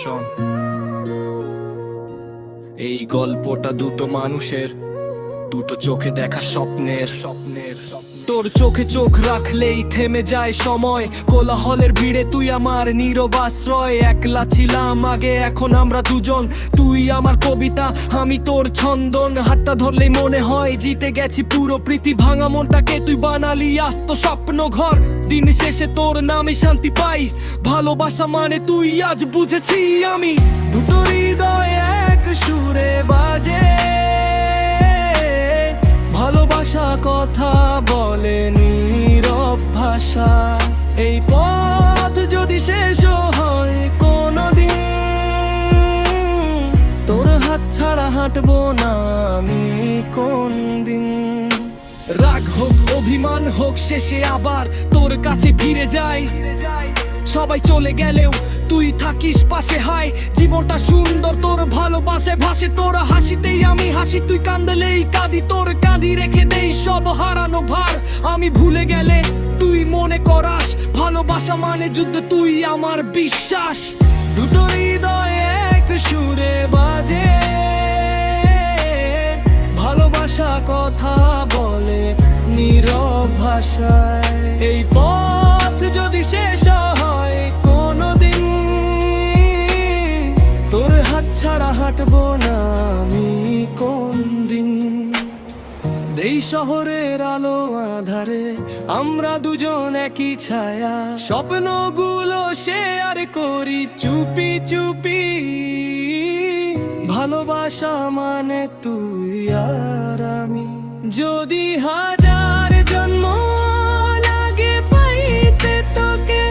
শোন, এই গল্পটা দুটো মানুষের, দুটো চোখে দেখা স্বপ্নের। তোর চোখে চোখ রাখলেই থেমে যায় সময়, কোলাহলের ভিড়ে তুই আমার নীরব আশ্রয়। একলা ছিলাম আগে, এখন আমরা দুজন, তুই আমার কবিতা আমি তোর ছন্দন। হাতটা ধরলেই মনে হয় জিতে গেছি পুরো পৃথিবী, ভাঙা মনটাকে তুই বানালি আস্ত স্বপ্ন ঘর। দিন শেষে তোর নামে শান্তি পাই, ভালোবাসা মানে তুই আজ বুঝেছি আমি। দুটো হৃদয় এক সুরে বাজে, ভালোবাসা কথা বলে নীরব ভাষা। এই পথ যদি শেষ হয় কোনদিন, তোর হাত ছাড়া হাঁটবো না আমি কোন দিন। রাগ হোক অভিমান হোক শেষে আবার তোর কাছে ফিরে যাই। সবাই চলে গেলেও তুই থাকিস পাশে, হায় জীবনটা সুন্দর তোর ভালোবাসায় ভাসে। তোর হাসিতেই আমি হাসি, তুই কাঁদলেই কাঁদি, তোর কাঁদি রেখে দেই সব হারানো ভার। আমি ভুলে গেলে তুই মনে করাস, ভালোবাসা মানে যুদ্ধ তুই আমার বিশ্বাস। দুটো হৃদয় এক সুরে বাজে, ভালোবাসা কথা বলে নীরব ভাষায়। এই পথ যদি শেষ হয় কোনদিন, তোর হাত ছাড়া হাঁটবো না আমি কোন দিন। এই শহরের আলো আধারে আমরা দুজন একই ছায়া, স্বপ্নগুলো শেয়ার করি চুপি চুপি। ভালোবাসা মানে তুই আর আমি, যদি হাজার জন্ম লাগে পাইতে তোকে,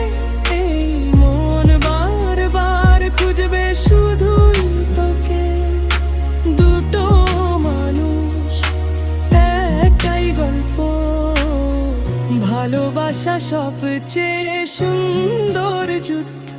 এই মন বারবার খুঁজবে শুধুই তোকে। দুটো মানুষ একটাই গল্প, ভালোবাসা সবচেয়ে সুন্দর যুদ্ধ।